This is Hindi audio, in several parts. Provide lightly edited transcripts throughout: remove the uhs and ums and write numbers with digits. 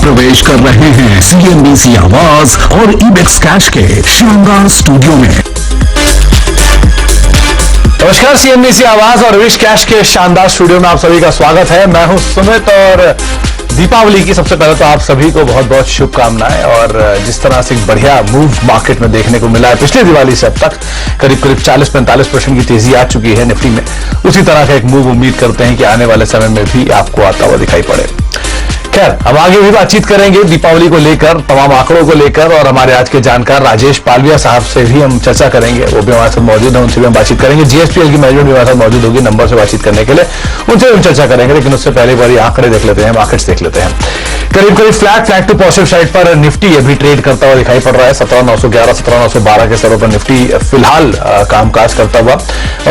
प्रवेश कर रहे हैं सीएनबीसी आवाज और इबेक्स कैश के शानदार स्टूडियो में। नमस्कार, सीएनबीसी आवाज और इबेक्स कैश के शानदार स्टूडियो में आप सभी का स्वागत है। मैं हूं सुमित और दीपावली की सबसे पहले तो आप सभी को बहुत बहुत शुभकामनाएं। और जिस तरह से एक बढ़िया मूव मार्केट में देखने को मिला है पिछले दिवाली से अब तक करीब 40-45% की तेजी आ चुकी है निफ्टी में, उसी तरह का एक मूव उम्मीद करते हैं कि आने वाले समय में भी आपको आता हुआ दिखाई पड़े। खैर, हम आगे भी बातचीत करेंगे दीपावली को लेकर, तमाम आंकड़ों को लेकर, और हमारे आज के जानकार राजेश पालविया साहब से भी हम चर्चा करेंगे। वो भी हमारे साथ मौजूद है, उनसे भी हम बातचीत करेंगे। जीएसपीएल की मैनेजमेंट भी हमारे साथ मौजूद होगी नंबर से बातचीत करने के लिए, उनसे भी हम चर्चा करेंगे। लेकिन उससे पहले बारी आंकड़े देख लेते हैं, मार्केट्स देख लेते हैं। करीब फ्लैट टू पॉजिटिव साइड पर निफ्टी अभी ट्रेड करता हुआ दिखाई पड़ रहा है। 17,911 17,912 के स्तरों पर निफ्टी फिलहाल कामकाज करता हुआ,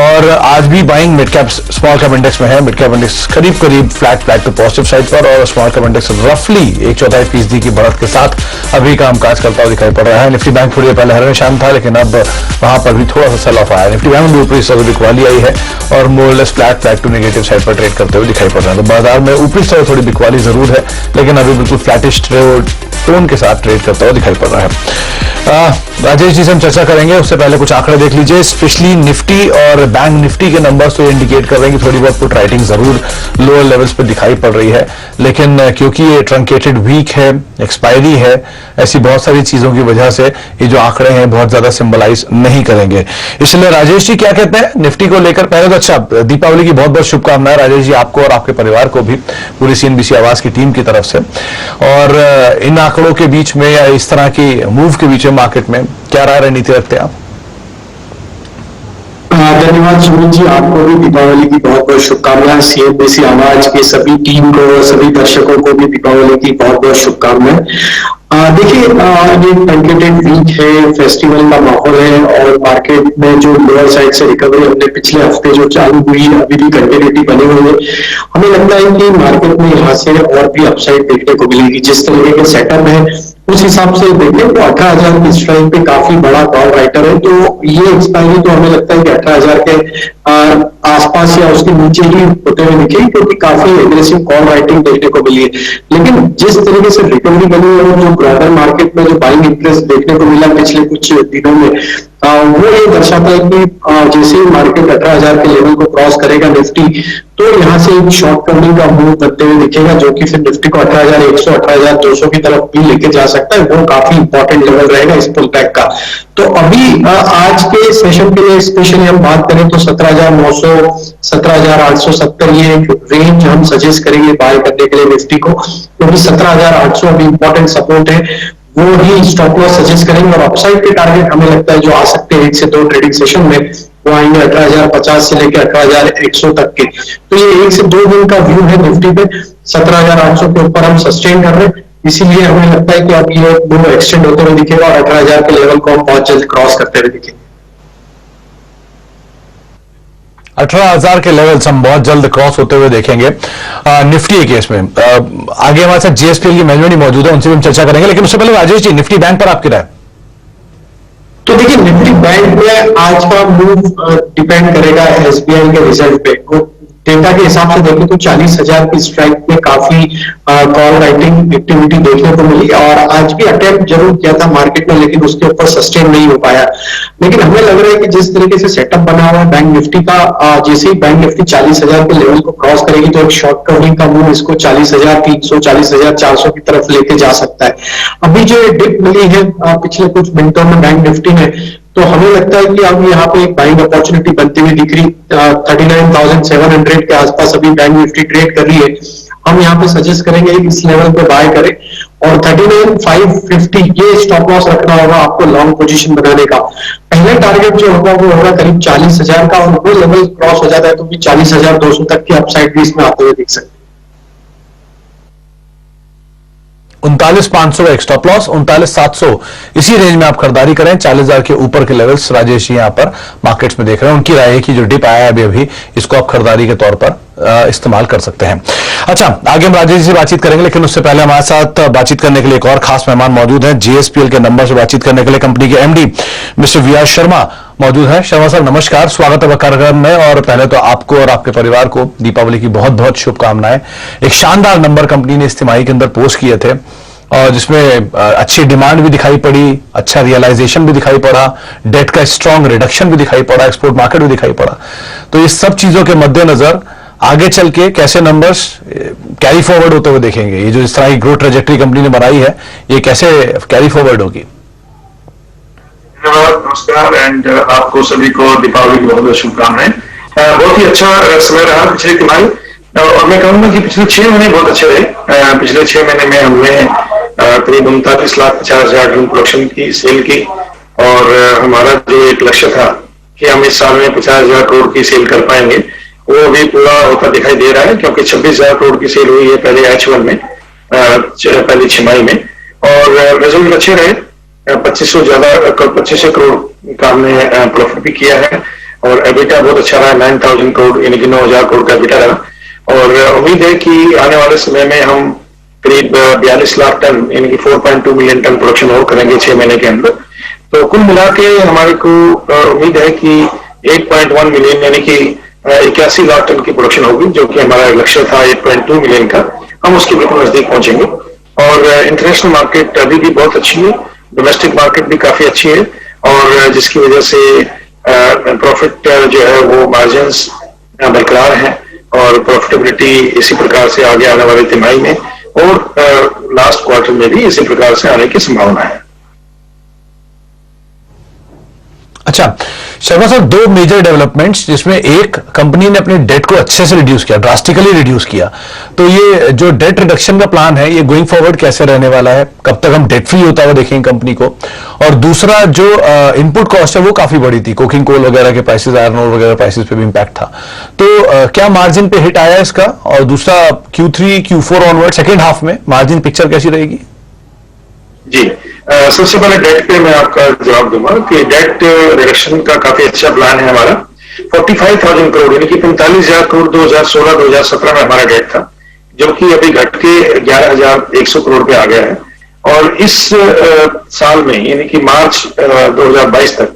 और आज भी buying mid cap small cap index में है। मिड कैप इंडेक्स करीब फ्लैट टू पॉजिटिव साइड पर, और स्मॉल कैप इंडेक्स रफली 1/4% की बढ़त के साथ अभी कामकाज करता हुआ दिखाई पड़ रहा है। निफ्टी बैंक थोड़ी पहले हरे निशान था, लेकिन अब वहां पर भी थोड़ा सा सेल ऑफ आया। निफ्टी बैंक में ऊपरी स्तर पर बिकवाली आई है और मोरलेस फ्लैट टू नेगेटिव साइड पर ट्रेड करते हुए दिखाई पड़ रहा है। तो बाजार में ऊपरी स्तर थोड़ी बिकवाली जरूर है, लेकिन अभी बिल्कुल फ्लैटिश टोन के साथ ट्रेड करता हुआ दिखाई पड़ रहा है। राजेश जी से हम चर्चा करेंगे, उससे पहले कुछ आंकड़े देख लीजिए। स्पेशली निफ्टी और बैंक निफ्टी के नंबर्स तो इंडिकेट कर रहे हैं कि थोड़ी बहुत पुट राइटिंग जरूर लोअर लेवल्स पर दिखाई पड़ रही है, लेकिन क्योंकि ये ट्रंकेटेड वीक है, एक्सपायरी है, ऐसी बहुत सारी चीजों की वजह से ये जो आंकड़े हैं बहुत ज्यादा सिंबलाइज नहीं करेंगे। इसलिए राजेश जी क्या कहते हैं निफ्टी को लेकर? पहले तो अच्छा, दीपावली की बहुत बहुत शुभकामनाएं राजेश जी, आपको और आपके परिवार को भी, पूरी सीएनबीसी आवाज की टीम की तरफ से। और इन आंकड़ों के बीच में या इस तरह की मूव के बीच में मार्केट में क्या राय रणनीति रखते हैं आप? धन्यवाद सुमित जी, आपको भी दीपावली की बहुत बहुत शुभकामनाएं। सीएनबीसी आवाज के सभी टीम को, सभी दर्शकों को भी दीपावली की बहुत बहुत शुभकामनाएं। देखिए, ये ट्रंकेटेड वीक है, फेस्टिवल का माहौल है, और मार्केट में जो लोअर साइड से रिकवरी हमने पिछले हफ्ते जो चालू हुई, अभी भी कंटिन्यूटी बनी हुई है। हमें लगता है कि मार्केट में यहाँ से और भी अपसाइड देखने को मिलेगी। जिस तरीके के सेटअप है उस हिसाब से देखें तो 18,000 की स्ट्राइक पे काफी बड़ा कॉल राइटर है, तो ये एक्सपायरी तो हमें लगता है कि 18,000 के आसपास या उसके नीचे ही होते हुए दिखे, क्योंकि काफी एग्रेसिव कॉल राइटिंग देखने को मिली है। लेकिन जिस तरीके से रिकवरी बनी है और जो ब्रॉडर मार्केट में जो बाइंग इंटरेस्ट देखने को मिला पिछले कुछ दिनों में, वो ये दर्शाता है कि जैसे ही मार्केट 18,000 के लेवल को क्रॉस करेगा निफ्टी, तो यहाँ से एक शॉर्ट टर्मिंग का मूव बनते हुए दिखेगा, जो कि फिर निफ्टी को 18,100 18,200 की तरफ भी लेके जा सकता है। वो काफी इंपॉर्टेंट लेवल रहेगा इस पुल बैक का। तो अभी आज के सेशन के लिए स्पेशली हम बात करें तो 17,900 17,870 ये रेंज हम सजेस्ट करेंगे बाय करने के लिए निफ्टी को, क्योंकि 17,800 अभी इंपॉर्टेंट सपोर्ट है, वो ही स्टॉप लॉस सजेस्ट करेंगे। और अपसाइड के टारगेट हमें लगता है जो आ सकते हैं 1 से 2 ट्रेडिंग सेशन में, वो आएंगे 18,050 से लेकर 18,100 तक के। तो ये 1 से 2 दिन का व्यू है निफ्टी पे। 17,800 के ऊपर हम सस्टेन कर रहे हैं, इसीलिए हमें लगता है कि अब ये मूव एक्सटेंड होते हुए दिखेगा और 18,000 के लेवल को हम बहुत जल्द क्रॉस करते हुए दिखेंगे। 18,000 के लेवल्स हम बहुत जल्द क्रॉस होते हुए देखेंगे निफ्टी के केस में। आगे हमारे साथ जीएसपीएल की मैनेजमेंट मौजूद है, उनसे भी हम चर्चा करेंगे, लेकिन उससे पहले राजेश जी, निफ्टी बैंक पर आपकी राय? तो देखिए, निफ्टी बैंक में आज का मूव डिपेंड करेगा एसबीआई के रिजल्ट पे। डेटा के हिसाब से देखें तो 40,000 की स्ट्राइक में काफी कॉल राइटिंग एक्टिविटी देखने को मिली, और आज भी अटेम्प्ट जरूर किया था मार्केट में, लेकिन उसके ऊपर सस्टेन नहीं हो पाया। लेकिन हमें लग रहा है कि जिस तरीके से सेटअप बना हुआ है बैंक निफ्टी का, जैसे ही बैंक निफ्टी 40,000 के लेवल को क्रॉस करेगी तो एक शॉर्ट कवरिंग का मूव इसको 40,300 40,400 की तरफ लेके जा सकता है। अभी जो डिप मिली है पिछले कुछ मिनटों में बैंक निफ्टी में, तो हमें लगता है कि अब यहाँ पे एक बाइंग अपॉर्चुनिटी बनती हुई दिख रही। 39,700 के आसपास अभी बैंक निफ्टी ट्रेड कर रही है। हम यहाँ पे सजेस्ट करेंगे इस लेवल पे बाय करें, और 39,550 ये स्टॉप लॉस रखना होगा आपको लॉन्ग पोजीशन बनाने का। पहले टारगेट जो होगा वो होगा करीब 40,000 का, और वो लेवल क्रॉस हो जाता है तो भी 40,200 तक की अपसाइड भी इसमें आते हुए दिख सकते हैं। 39,500 का एक स्टॉप लॉस, 39,700 इसी रेंज में आप खरीदारी करें। 40,000 के ऊपर के लेवल्स राजेश यहाँ पर मार्केट्स में देख रहे हैं, उनकी राय है कि जो डिप आया है अभी इसको आप खरीदारी के तौर पर इस्तेमाल कर सकते हैं। अच्छा, आगे हम राजेश जी से बातचीत करेंगे, लेकिन उससे पहले हमारे साथ बातचीत करने के लिए एक और खास मेहमान मौजूद हैं। जीएसपीएल के नंबर से बातचीत करने के लिए कंपनी के एमडी मिस्टर वी.आर. शर्मा मौजूद हैं। शर्मा सर नमस्कार, स्वागत है कार्यक्रम में। और पहले तो आपको और आपके परिवार को दीपावली की बहुत बहुत शुभकामनाएं। एक शानदार नंबर कंपनी ने इस तिमाही के अंदर पोस्ट किए थे और जिसमें अच्छी डिमांड भी दिखाई पड़ी, अच्छा रियलाइजेशन भी दिखाई पड़ा, डेट का स्ट्रांग रिडक्शन भी दिखाई पड़ा, एक्सपोर्ट मार्केट भी दिखाई पड़ा। तो ये सब चीजों के मद्देनजर आगे चल के कैसे नंबर्स कैरी फॉरवर्ड होते हुए देखेंगे? ये जो इस तरह की ग्रोथ ट्रेजेक्टरी कंपनी ने बनाई है, ये कैसे कैरी फॉरवर्ड होगी? धन्यवाद, नमस्कार एंड आपको सभी को दीपावली की बहुत बहुत शुभकामनाएं। बहुत ही अच्छा समय रहा पिछले तिमाही, और मैं कहूंगा कि पिछले 6 महीने बहुत अच्छे रहे। पिछले 6 महीने में हमने करीब 39,50,000 टन प्रोडक्शन की सेल की, और हमारा जो एक लक्ष्य था कि हम इस साल में 50,000 करोड़ की सेल कर पाएंगे, वो अभी पूरा होता दिखाई दे रहा है, क्योंकि 26,000 करोड़ की सेल हुई है पहले H1 में, पहली छमाही में, और रिजल्ट अच्छे रहे। 2500 करोड़ का हमने प्रॉफिट भी किया है, और एबिटा बहुत अच्छा रहा, 9,000 करोड़ यानी कि 9,000 करोड़ का एबिटा रहा। और उम्मीद है कि आने वाले समय में हम करीब 42 लाख टन यानी कि 4.2 मिलियन टन प्रोडक्शन और करेंगे 6 महीने के अंदर। तो कुल मिला के हमारे को उम्मीद है कि 8.1 मिलियन यानी कि 81 लाख टन की प्रोडक्शन होगी, जो कि हमारा लक्ष्य था 8.2 मिलियन का। हम उसके बिल्कुल नजदीक पहुंचेंगे। और इंटरनेशनल मार्केट अभी भी बहुत अच्छी है, डोमेस्टिक मार्केट भी काफी अच्छी है, और जिसकी वजह से प्रॉफिट जो है वो मार्जिन्स बरकरार है, और प्रॉफिटेबिलिटी इसी प्रकार से आगे आने वाले तिमाही में और लास्ट क्वार्टर में भी इसी प्रकार से आने की संभावना है। अच्छा शर्मा साहब, 2 मेजर डेवलपमेंट्स, जिसमें एक कंपनी ने अपने डेट को अच्छे से रिड्यूस किया, ड्रास्टिकली रिड्यूस किया। तो ये जो डेट रिडक्शन का प्लान है, ये गोइंग फॉरवर्ड कैसे रहने वाला है? कब तक हम डेट फ्री होता हुआ देखेंगे कंपनी को? और दूसरा, जो इनपुट कॉस्ट है वो काफी बड़ी थी, कोकिंग कोल वगैरह के प्राइसेस, आयरन ओर वगैरह प्राइसेस पे भी इम्पैक्ट था। तो क्या मार्जिन पे हिट आया इसका? और दूसरा, Q3 Q4 onward second half में मार्जिन पिक्चर कैसी रहेगी? जी, सबसे पहले डेट पे मैं आपका जवाब दूंगा कि डेट रिडक्शन का काफी अच्छा प्लान है हमारा। 45,000 करोड़ यानी कि 45,000 करोड़ 2016-2017 में हमारा डेट था, जो कि अभी घट के 11,100 करोड़ पे आ गया है। और इस साल में यानी कि मार्च 2022 तक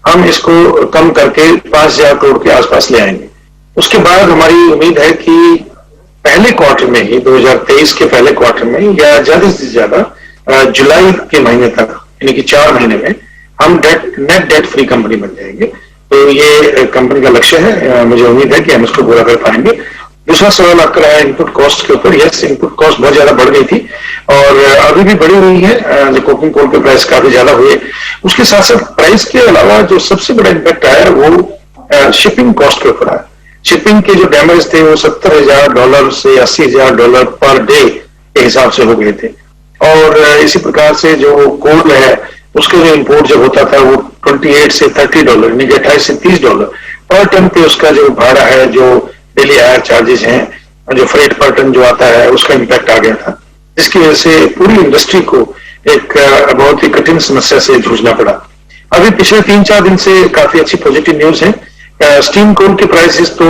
हम इसको कम करके 5,000 करोड़ के आसपास ले आएंगे। उसके बाद हमारी उम्मीद है कि पहले क्वार्टर में ही, 2023 के पहले क्वार्टर में या ज्यादा से ज्यादा जुलाई के महीने तक यानी कि 4 महीने में हम नेट डेट फ्री कंपनी बन जाएंगे। तो ये कंपनी का लक्ष्य है, मुझे उम्मीद है कि हम इसको पूरा कर पाएंगे। दूसरा सवाल आपका रहा है इनपुट कॉस्ट के ऊपर। यस, इनपुट कॉस्ट बहुत ज्यादा बढ़ गई थी और अभी भी बढ़ी हुई है। जो कोकिंग कोल के प्राइस काफी ज्यादा हुए, उसके साथ साथ प्राइस के अलावा जो सबसे बड़ा इम्पैक्ट आया वो शिपिंग कॉस्ट के ऊपर आया। शिपिंग के जो डैमेज थे वो $70,000 से $80,000 पर डे के हिसाब से हो गए थे। और इसी प्रकार से जो कोल है उसके जो इंपोर्ट जब होता था वो $28 से $30 यानी कि $28 से $30 पर टन पे उसका जो भाड़ा है, जो डेली हायर चार्जेस हैं, जो फ्रेट पर टन जो आता है, उसका इम्पैक्ट आ गया था, जिसकी वजह से पूरी इंडस्ट्री को एक बहुत ही कठिन समस्या से जूझना पड़ा। अभी पिछले 3-4 दिन से काफी अच्छी पॉजिटिव न्यूज है। स्टीम कोल के प्राइसेस तो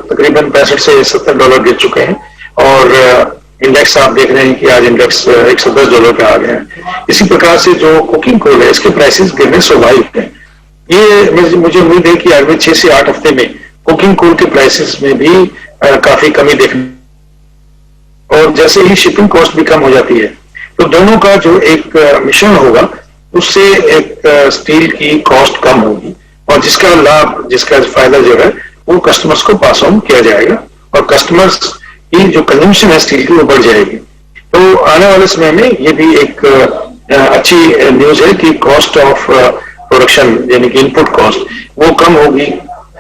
तकरीबन $65 से $70 गिर चुके हैं, और इंडेक्स आप देख रहे हैं कि आज इंडेक्स $110 पे आ गया है। इसी प्रकार से जो कुकिंग कोल है इसके प्राइसेस गिरने स्वाभाविक है। ये मुझे उम्मीद है कि अगले 6 से 8 हफ्ते में कुकिंग कोल के प्राइसेस में भी काफी कमी देखने, और जैसे ही शिपिंग कॉस्ट भी कम हो जाती है तो दोनों का जो एक मिश्रण होगा उससे एक स्टील की कॉस्ट कम होगी, और जिसका लाभ, जिसका फायदा जो है वो कस्टमर्स को पास ऑन किया जाएगा, और कस्टमर्स की जो कंजम्पशन है स्टील की वो बढ़ जाएगी। तो आने वाले समय में ये भी एक अच्छी न्यूज है कि कॉस्ट ऑफ प्रोडक्शन यानी कि इनपुट कॉस्ट वो कम होगी।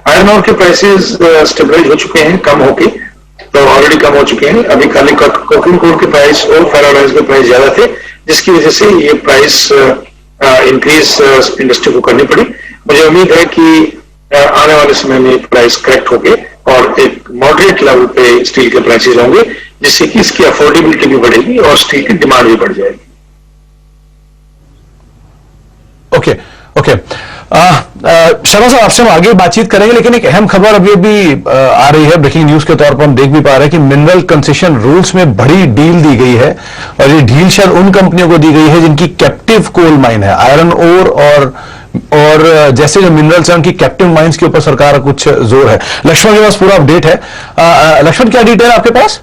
आयरन ओर के प्राइसेस स्टेबलाइज हो चुके हैं, कम होके तो ऑलरेडी कम हो चुके हैं। अभी खाली कोकिंग कोल के प्राइस और फेरोलाइज के प्राइस ज्यादा थे, जिसकी वजह से ये प्राइस इंक्रीज इंडस्ट्री को करनी पड़ी। मुझे उम्मीद है कि आने वाले समय में प्राइस करेक्ट होंगे और एक मॉडरेट लेवल पे स्टील के प्राइसेस होंगे, जिससे कि इसकी अफोर्डेबिलिटी भी बढ़ेगी और स्टील की डिमांड भी बढ़ जाएगी। ओके शर्मा साहब, आपसे हम आगे बातचीत करेंगे, लेकिन एक अहम खबर अभी आ रही है, ब्रेकिंग न्यूज के तौर पर हम देख भी पा रहे हैं कि मिनरल कंसेशन रूल्स में बड़ी डील दी गई है, और ये डील शायद उन कंपनियों को दी गई है जिनकी कैप्टिव कोल माइन है, आयरन ओर और जैसे जो मिनरल्स हैं उनकी कैप्टिव माइंस के ऊपर सरकार का कुछ जोर है। लक्ष्मण के पास पूरा अपडेट है। लक्ष्मण, क्या डिटेल है आपके पास?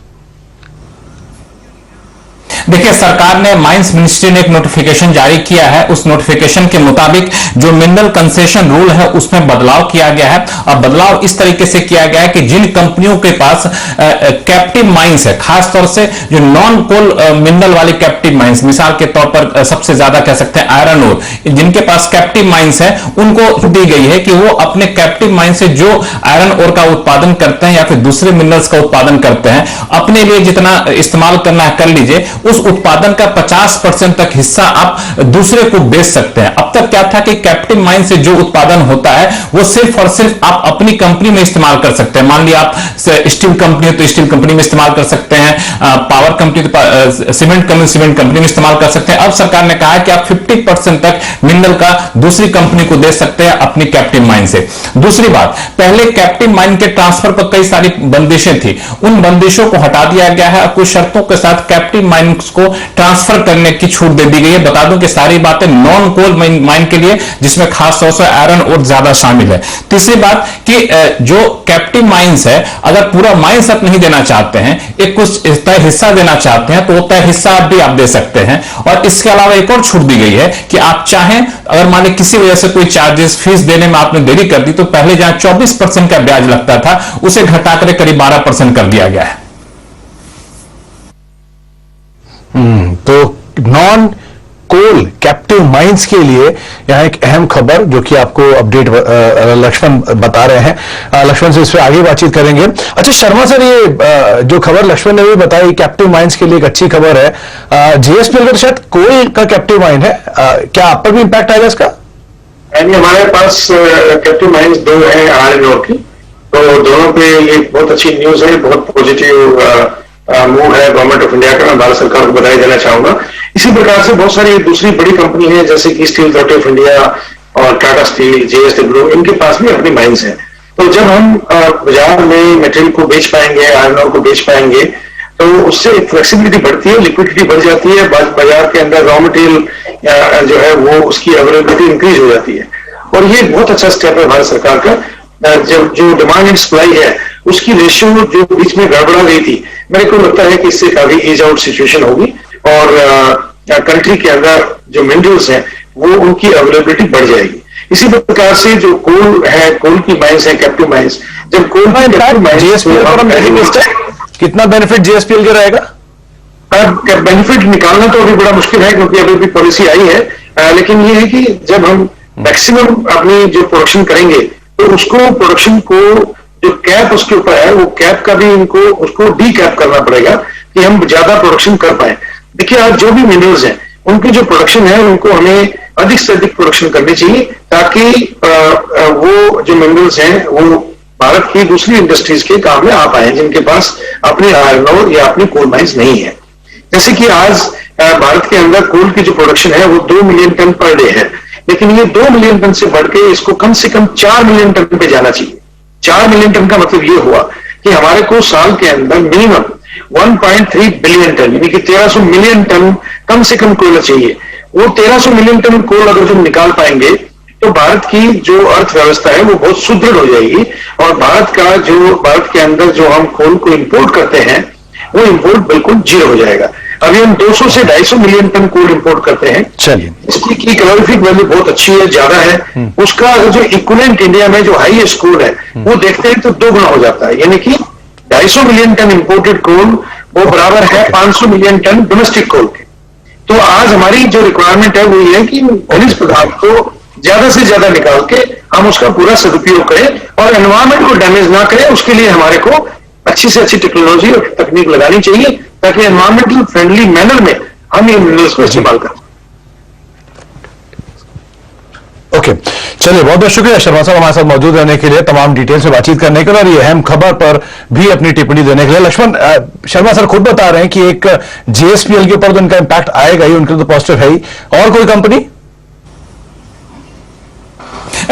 देखिए, सरकार ने माइंस मिनिस्ट्री ने एक नोटिफिकेशन जारी किया है। उस नोटिफिकेशन के मुताबिक जो मिनरल कंसेशन रूल है उसमें बदलाव किया गया है, और बदलाव इस तरीके से किया गया है कि जिन कंपनियों के पास कैप्टिव माइंस है, खासतौर से जो नॉन कोल मिनरल वाली कैप्टिव माइंस, मिसाल के तौर पर सबसे ज्यादा कह सकते हैं आयरन ओर, जिनके पास कैप्टिव माइंस है उनको दी गई है कि वो अपने कैप्टिव माइंस से जो आयरन ओर का उत्पादन करते हैं या फिर दूसरे मिनरल्स का उत्पादन करते हैं, अपने लिए जितना इस्तेमाल करना है कर लीजिए, उस उत्पादन का 50% तक हिस्सा आप दूसरे को बेच सकते हैं। अब तक क्या था कि कैप्टिव माइन से जो उत्पादन होता है वो सिर्फ और सिर्फ आप अपनी कंपनी में इस्तेमाल कर सकते हैं। मान लिया आप स्टील कंपनी है तो स्टील कंपनी में इस्तेमाल कर सकते हैं, पावर कंपनी तो सीमेंट कंपनी में इस्तेमाल कर सकते हैं। अब सरकार ने कहा है कि आप 50% तक मिनरल का दूसरी कंपनी को दे सकते हैं अपनी कैप्टिव माइन से। दूसरी बात, पहले कैप्टिव माइन के ट्रांसफर पर कई सारी बंदिशें थी, उन बंदिशों को हटा दिया गया है। कुछ शर्तों के साथ कैप्टिव माइन को ट्रांसफर करने की छूट दे दी गई है। बता दूं कि सारी बातें नॉन कोल माइन के लिए, जिसमें खास तौर से आयरन और ज्यादा शामिल है। तीसरी बात कि जो कैप्टिव माइंस है, अगर पूरा माइंस आप नहीं देना चाहते हैं, एक कुछ तय हिस्सा देना चाहते हैं, तो तय हिस्सा भी आप दे सकते हैं। और इसके अलावा एक और छूट दी गई है कि आप चाहें, अगर मान लीजिए किसी वजह से कोई चार्जेस फीस देने में आपने देरी कर दी, तो पहले जहां 24% का ब्याज लगता था उसे घटाकर करीब 12% कर दिया गया है। तो नॉन कोल कैप्टिव माइंस के लिए यहां एक अहम खबर जो कि आपको अपडेट लक्ष्मण बता रहे हैं। लक्ष्मण से इस पर आगे बातचीत करेंगे। अच्छा शर्मा सर, ये जो खबर लक्ष्मण ने भी बताई कैप्टिव माइंस के लिए एक अच्छी खबर है। जेएसपीएल का तो शायद कोल का कैप्टिव माइन है, क्या आप पर भी इंपैक्ट आएगा इसका? यानी हमारे पास कैप्टिव माइंस दो हैं आयरन ओर की, तो दोनों पे ये बहुत अच्छी न्यूज है, बहुत पॉजिटिव मूव है गवर्नमेंट ऑफ इंडिया का। मैं भारत सरकार को बधाई देना चाहूंगा। इसी प्रकार से बहुत सारी दूसरी बड़ी कंपनी है जैसे कि स्टील अथॉरिटी ऑफ इंडिया और टाटा स्टील, जेएसडब्ल्यू, इनके पास भी अपनी माइंस हैं। तो जब हम बाजार में मटेरियल को बेच पाएंगे, आयरन ओर को बेच पाएंगे, तो उससे फ्लेक्सिबिलिटी बढ़ती है, लिक्विडिटी बढ़ जाती है, बाजार के अंदर रॉ मटेरियल जो है वो उसकी अवेलेबिलिटी इंक्रीज हो जाती है। और ये बहुत अच्छा स्टेप है भारत सरकार का। जब जो डिमांड एंड सप्लाई है उसकी रेशियो जो बीच में गड़बड़ा गई थी, मेरे को लगता है कि इससे काफी ईज आउट सिचुएशन होगी और कंट्री के अंदर जो मिनरल्स हैं वो उनकी अवेलेबिलिटी बढ़ जाएगी। इसी प्रकार से जो कोल है, कोल की माइंस है, कैप्टिव माइंस, जब कोल कितना बेनिफिट जेएसपीएल का रहेगा? बेनिफिट निकालना तो अभी बड़ा मुश्किल है क्योंकि अभी भी पॉलिसी आई है, लेकिन ये है कि जब हम मैक्सिमम अपनी जो प्रोडक्शन करेंगे तो उसको प्रोडक्शन को जो कैप उसके ऊपर है वो कैप का भी इनको उसको डी कैप करना पड़ेगा कि हम ज्यादा प्रोडक्शन कर पाए। देखिए आज जो भी मिनरल्स हैं उनकी जो प्रोडक्शन है उनको हमें अधिक से अधिक प्रोडक्शन करनी चाहिए ताकि वो जो मिनरल्स हैं वो भारत की दूसरी इंडस्ट्रीज के काम में आ पाए जिनके पास अपने आयरन ओर या अपनी कोल माइंस नहीं है। जैसे कि आज भारत के अंदर कोल की जो प्रोडक्शन है वो 2 मिलियन टन पर डे है, लेकिन ये 2 मिलियन टन से बढ़ के इसको कम से कम 4 मिलियन टन पे जाना चाहिए। 4 मिलियन टन का मतलब ये हुआ कि हमारे को साल के अंदर मिनिमम 1.3 बिलियन टन यानी कि 1300 मिलियन टन कम से कम कोयला चाहिए। वो 1300 मिलियन टन कोल अगर हम निकाल पाएंगे तो भारत की जो अर्थव्यवस्था है वो बहुत सुदृढ़ हो जाएगी और भारत के अंदर जो हम कोल को इंपोर्ट करते हैं वो इंपोर्ट बिल्कुल जीरो हो जाएगा। अभी हम 200 से 250 मिलियन टन कोल इंपोर्ट करते हैं। चलिए, इसकी कैलोरीफिक वैल्यू बहुत अच्छी है, ज्यादा है। उसका जो इक्विवेलेंट इंडिया में जो हाईएस्ट कोल है वो देखते हैं तो 2 गुना हो जाता है, यानी कि 250 मिलियन टन इंपोर्टेड कोल वो बराबर है 500 मिलियन टन डोमेस्टिक कोल के। तो आज हमारी जो रिक्वायरमेंट है वो ये है कि खनिज पदार्थ को ज्यादा से ज्यादा निकाल के हम उसका पूरा सदुपयोग करें और एनवायरमेंट को डैमेज ना करें। उसके लिए हमारे को अच्छी से अच्छी टेक्नोलॉजी और तकनीक लगानी चाहिए ताकि एनवायरमेंटल फ्रेंडली मैनर में हम ये मिनरल्स को इस्तेमाल करें। ओके, चलिए, बहुत बहुत शुक्रिया शर्मा साहब हमारे साथ मौजूद रहने के लिए, तमाम डिटेल से बातचीत करने के लिए और ये अहम खबर पर भी अपनी टिप्पणी देने के लिए। लक्ष्मण, शर्मा सर खुद बता रहे हैं कि एक जेएसपीएल के ऊपर तो उनका इंपैक्ट आएगा ही, उनके तो पॉजिटिव है ही, और कोई कंपनी?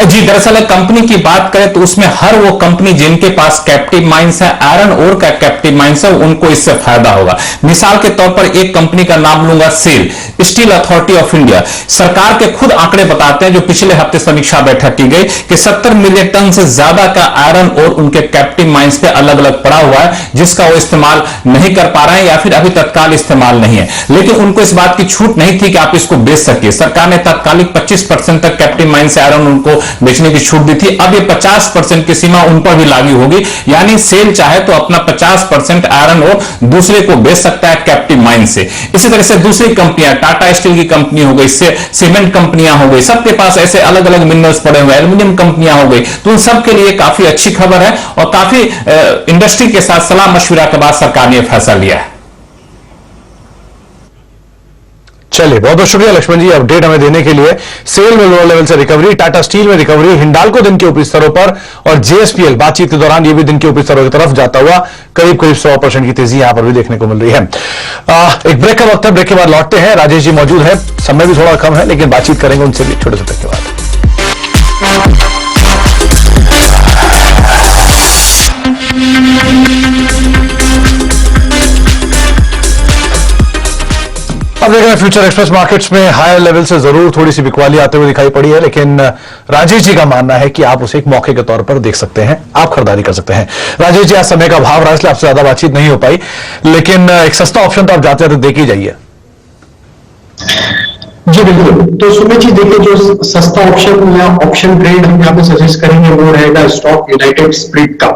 जी, दरअसल कंपनी की बात करें तो उसमें हर वो कंपनी जिनके पास कैप्टिव माइंस है, आयरन ओर का कैप्टिव माइंस है, उनको इससे फायदा होगा। मिसाल के तौर पर एक कंपनी का नाम लूंगा, SAIL, steel authority of India. सरकार के खुद आंकड़े बताते हैं, जो पिछले हफ्ते समीक्षा बैठक की गई, कि 70 मिलियन टन से ज्यादा का आयरन और उनके कैप्टिव माइंस पे अलग अलग पड़ा हुआ है, जिसका वो इस्तेमाल नहीं कर पा रहे हैं या फिर अभी तत्काल इस्तेमाल नहीं है। लेकिन उनको इस बात की छूट नहीं थी कि आप इसको बेच सकिए। सरकार ने तात्कालिक 25% तक कैप्टिव माइन से आयरन उनको बेचने की छूट दी थी। अब ये 50% की सीमा उन पर भी लागू होगी, यानी सेल चाहे तो अपना 50% आयरन और दूसरे को बेच सकता है कैप्टिव माइन से। इसी तरह से दूसरी कंपनियां, टाटा स्टील की कंपनी हो गई, सीमेंट कंपनियां हो गई, सबके पास ऐसे अलग अलग मिनरल्स पड़े हुए, एल्यूमिनियम कंपनियां हो गई, तो उन सबके लिए काफी अच्छी खबर है और काफी इंडस्ट्री के साथ सलाह मशविरा के बाद सरकार ने फैसला लिया है। चलिए, बहुत बहुत शुक्रिया लक्ष्मण जी अपडेट हमें देने के लिए। सेल में लोअर लेवल से रिकवरी, टाटा स्टील में रिकवरी, हिंडाल्को दिन के ऊपरी स्तरों पर और जेएसपीएल बातचीत के दौरान ये भी दिन के ऊपरी स्तरों की तरफ जाता हुआ करीब करीब 100% की तेजी यहां पर भी देखने को मिल रही है। एक ब्रेक का वक्त है, ब्रेक के बाद लौटते हैं। राजेश जी मौजूद है, समय भी थोड़ा कम है लेकिन बातचीत करेंगे उनसे भी छोटे से ब्रेक के बाद। अब देख रहे हैं फ्यूचर एक्सप्रेस मार्केट्स में हायर लेवल से जरूर थोड़ी सी बिकवाली आते हुए दिखाई पड़ी है, लेकिन राजेश जी का मानना है कि आप उसे एक मौके के तौर पर देख सकते हैं, आप खरीदारी कर सकते हैं। राजेश जी, आज समय का भाव रहा इसलिए आपसे ज्यादा बातचीत नहीं हो पाई, लेकिन एक सस्ता ऑप्शन तो आप जाते जाते देख ही जाइए। जी बिल्कुल। तो सुमित जी देखिए, जो सस्ता ऑप्शन या ऑप्शन ट्रेड हम यहाँ पे सजेस्ट करेंगे वो रहेगा स्टॉक यूनाइटेड स्प्रिट का।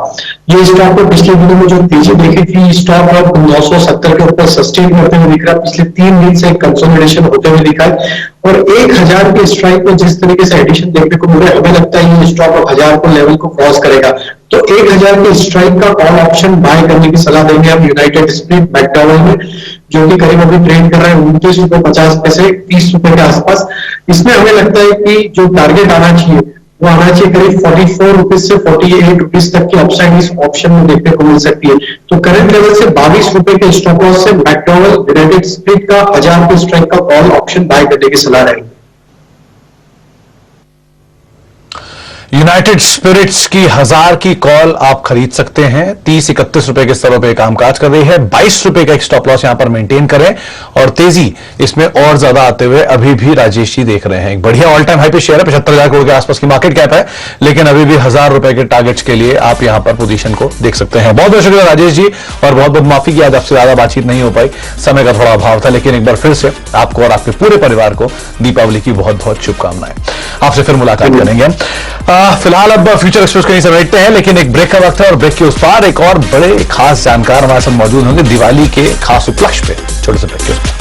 ये स्टॉक को पिछले दिनों में जो तेजी देखी थी, स्टॉक अब 970 के ऊपर सस्टेन करते हुए दिख रहा है। पिछले 3 दिन से कंसोलिडेशन होते हुए दिखा है और 1000 के स्ट्राइक में जिस तरीके से एडिशन देखने को मिला, हमें लगता है ये स्टॉक अब 1000 को लेवल को क्रॉस करेगा। तो 1000 के स्ट्राइक का कॉल ऑप्शन बाय करने की सलाह देंगे हम यूनाइटेड स्प्रिट मैकडॉवेल में, जो कि करीब अभी ट्रेड कर रहा है 29.50 30 रुपए के आसपास। इसमें हमें लगता है कि जो टारगेट आना चाहिए वो आना चाहिए करीब 44 रुपीज से 48 रुपीज तक की अपसाइड इस ऑप्शन में देखने को मिल सकती है। तो करंट लेवल से 22 रुपए के स्टॉप लॉस से मैकडॉवेल यूनाइटेड स्प्रिट का 1000 के स्ट्राइक का कॉल ऑप्शन बाय करने की सलाह रहेगी। यूनाइटेड स्पिरिट्स की 1000 की कॉल आप खरीद सकते हैं। 30-31 रुपए के स्तरों पे कामकाज कर रही है। 22 रुपए का एक स्टॉप लॉस यहां पर मेंटेन करें और तेजी इसमें और ज्यादा आते हुए अभी भी राजेश जी देख रहे हैं। एक बढ़िया ऑल टाइम हाई पे शेयर है, 75,000 करोड़ के आसपास की मार्केट कैप है, लेकिन अभी भी 1000 रुपए के टारगेट्स के लिए आप यहां पर पोजीशन को देख सकते हैं। बहुत बहुत शुक्रिया राजेश जी और बहुत बहुत माफी की आज आपसे ज्यादा बातचीत नहीं हो पाई, समय का थोड़ा अभाव था, लेकिन एक बार फिर से आपको और आपके पूरे परिवार को दीपावली की बहुत बहुत शुभकामनाएं। आपसे फिर मुलाकात करेंगे। फिलहाल अब फ्यूचर एक्सप्रेस कहीं समेटते हैं, लेकिन एक ब्रेक का वक्त है और ब्रेक के उस पार एक और बड़े खास जानकार हमारे साथ मौजूद होंगे दिवाली के खास उपलक्ष्य पे। छोटे से ब्रेक के उस पार।